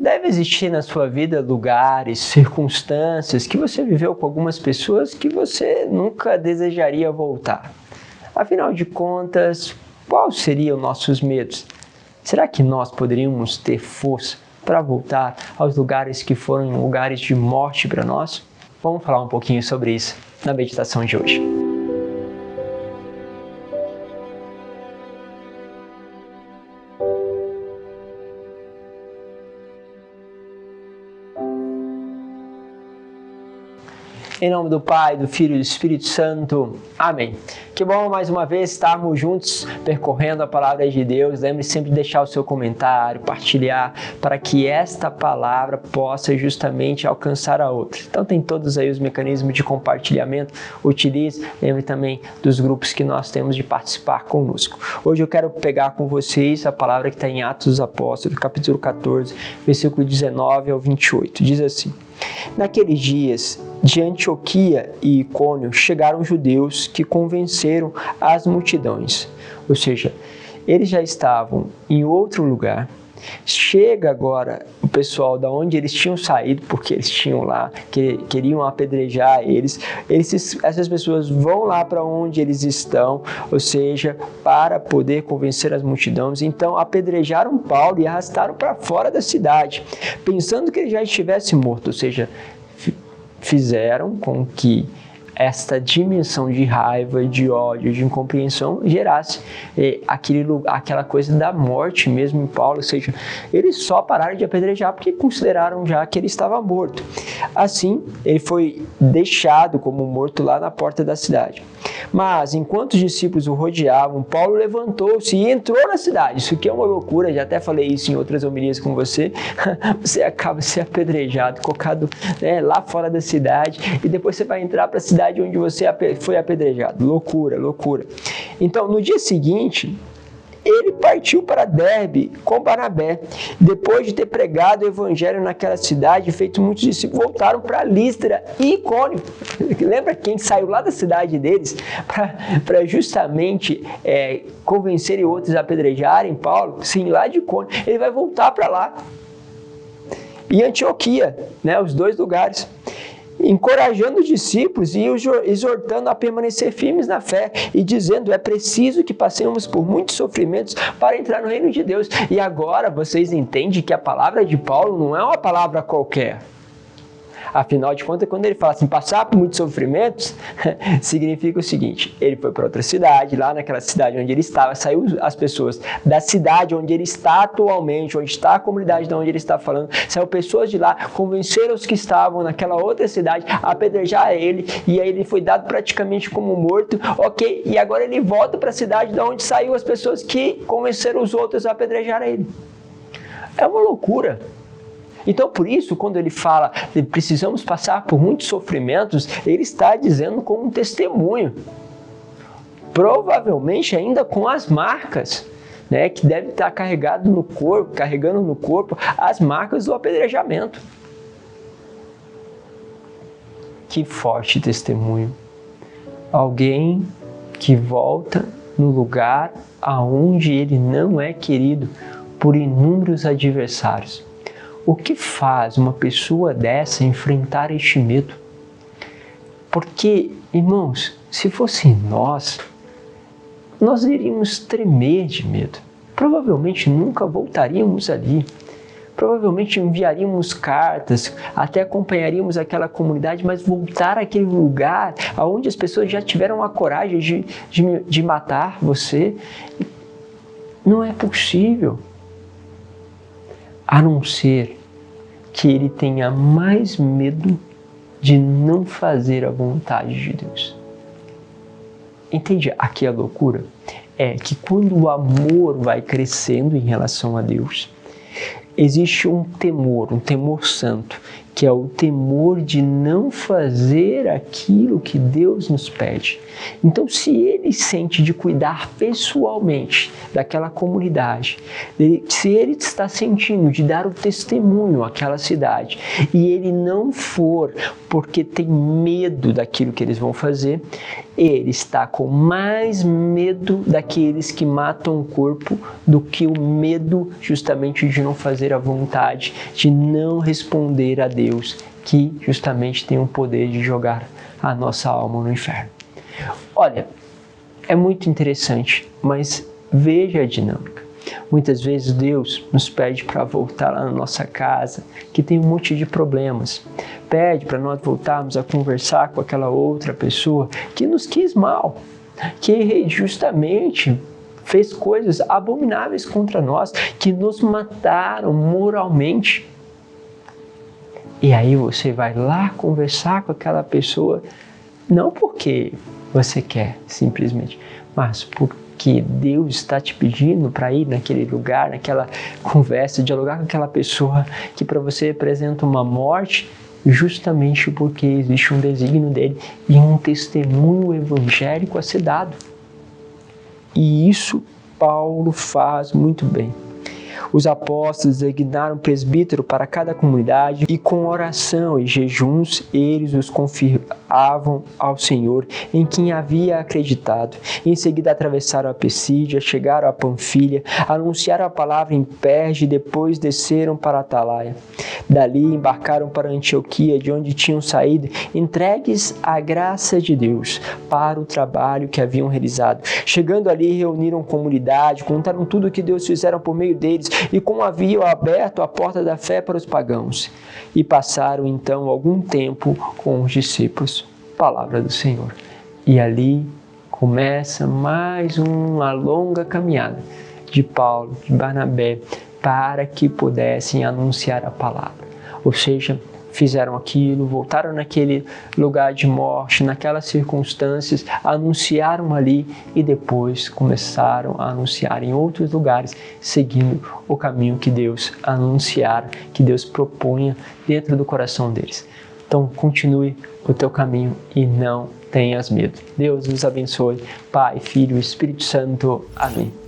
deve existir na sua vida lugares, circunstâncias que você viveu com algumas pessoas que você nunca desejaria voltar. Afinal de contas, quais seriam nossos medos? Será que nós poderíamos ter força para voltar aos lugares que foram lugares de morte para nós? Vamos falar um pouquinho sobre isso na meditação de hoje. Em nome do Pai, do Filho e do Espírito Santo. Amém. Que bom mais uma vez estarmos juntos percorrendo a palavra de Deus. Lembre sempre de deixar o seu comentário, partilhar, para que esta palavra possa justamente alcançar a outra. Então tem todos aí os mecanismos de compartilhamento. Utilize. Lembre também dos grupos que nós temos de participar conosco. Hoje eu quero pegar com vocês a palavra que está em Atos dos Apóstolos, capítulo 14, versículo 19 ao 28. Diz assim: Naqueles dias, de Antioquia e Icônio, chegaram judeus que convenceram as multidões. Ou seja, eles já estavam em outro lugar. Chega agora o pessoal da onde eles tinham saído, porque eles tinham lá, queriam apedrejar eles. Essas pessoas vão lá para onde eles estão, ou seja, para poder convencer as multidões. Então apedrejaram Paulo e arrastaram para fora da cidade, pensando que ele já estivesse morto, ou seja, fizeram com que esta dimensão de raiva, de ódio, de incompreensão gerasse aquela coisa da morte mesmo em Paulo, ou seja, eles só pararam de apedrejar porque consideraram já que ele estava morto. Assim, ele foi deixado como morto lá na porta da cidade. Mas, enquanto os discípulos o rodeavam, Paulo levantou-se e entrou na cidade. Isso aqui é uma loucura, já até falei isso em outras homilias com você. Você acaba sendo apedrejado, colocado lá fora da cidade, e depois você vai entrar para a cidade onde você foi apedrejado. Loucura, loucura. Então, no dia seguinte, ele partiu para Derbe com Barnabé. Depois de ter pregado o evangelho naquela cidade, feito muitos discípulos, voltaram para Listra e Icônio. Lembra quem saiu lá da cidade deles para justamente convencerem outros a apedrejarem Paulo? Sim, lá de Icônio. Ele vai voltar para lá. E Antioquia, os dois lugares. Encorajando os discípulos e os exortando a permanecer firmes na fé e dizendo: é preciso que passemos por muitos sofrimentos para entrar no reino de Deus. E agora vocês entendem que a palavra de Paulo não é uma palavra qualquer. Afinal de contas, quando ele fala assim, passar por muitos sofrimentos, significa o seguinte: ele foi para outra cidade, lá naquela cidade onde ele estava, saiu as pessoas da cidade onde ele está atualmente, onde está a comunidade de onde ele está falando, saiu pessoas de lá, convenceram os que estavam naquela outra cidade a apedrejar ele, e aí ele foi dado praticamente como morto, ok, e agora ele volta para a cidade de onde saiu as pessoas que convenceram os outros a apedrejar ele. É uma loucura. Então, por isso, quando ele fala que precisamos passar por muitos sofrimentos, ele está dizendo como um testemunho. Provavelmente ainda com as marcas, que deve estar carregando no corpo as marcas do apedrejamento. Que forte testemunho. Alguém que volta no lugar aonde ele não é querido por inúmeros adversários. O que faz uma pessoa dessa enfrentar este medo? Porque, irmãos, se fosse nós iríamos tremer de medo. Provavelmente nunca voltaríamos ali. Provavelmente enviaríamos cartas, até acompanharíamos aquela comunidade, mas voltar àquele lugar onde as pessoas já tiveram a coragem de matar você, não é possível. A não ser que ele tenha mais medo de não fazer a vontade de Deus. Entende aqui a loucura? É que quando o amor vai crescendo em relação a Deus, existe um temor santo, que é o temor de não fazer aquilo que Deus nos pede. Então, se ele sente de cuidar pessoalmente daquela comunidade, se ele está sentindo de dar o testemunho àquela cidade, e ele não for porque tem medo daquilo que eles vão fazer, ele está com mais medo daqueles que matam o corpo do que o medo justamente de não fazer a vontade, de não responder a Deus, que justamente tem o poder de jogar a nossa alma no inferno. Olha, é muito interessante, mas veja a dinâmica. Muitas vezes Deus nos pede para voltar lá na nossa casa, que tem um monte de problemas. Pede para nós voltarmos a conversar com aquela outra pessoa que nos quis mal, que justamente fez coisas abomináveis contra nós, que nos mataram moralmente. E aí você vai lá conversar com aquela pessoa, não porque você quer, simplesmente, mas porque Deus está te pedindo para ir naquele lugar, naquela conversa, dialogar com aquela pessoa que para você representa uma morte, justamente porque existe um desígnio dele e um testemunho evangélico a ser dado. E isso Paulo faz muito bem. Os apóstolos designaram presbítero para cada comunidade e com oração e jejuns eles os confiavam ao Senhor em quem havia acreditado. Em seguida atravessaram a Pisídia, chegaram a Panfilha, anunciaram a palavra em Perge e depois desceram para Atalaia. Dali embarcaram para Antioquia, de onde tinham saído, entregues à graça de Deus para o trabalho que haviam realizado. Chegando ali, reuniram comunidade, contaram tudo o que Deus fizera por meio deles e como haviam aberto a porta da fé para os pagãos. E passaram então algum tempo com os discípulos. Palavra do Senhor. E ali começa mais uma longa caminhada de Paulo, de Barnabé, para que pudessem anunciar a palavra. Ou seja, fizeram aquilo, voltaram naquele lugar de morte, naquelas circunstâncias, anunciaram ali e depois começaram a anunciar em outros lugares, seguindo o caminho que Deus anunciara, que Deus propunha dentro do coração deles. Então, continue o teu caminho e não tenhas medo. Deus nos abençoe. Pai, Filho e Espírito Santo. Amém.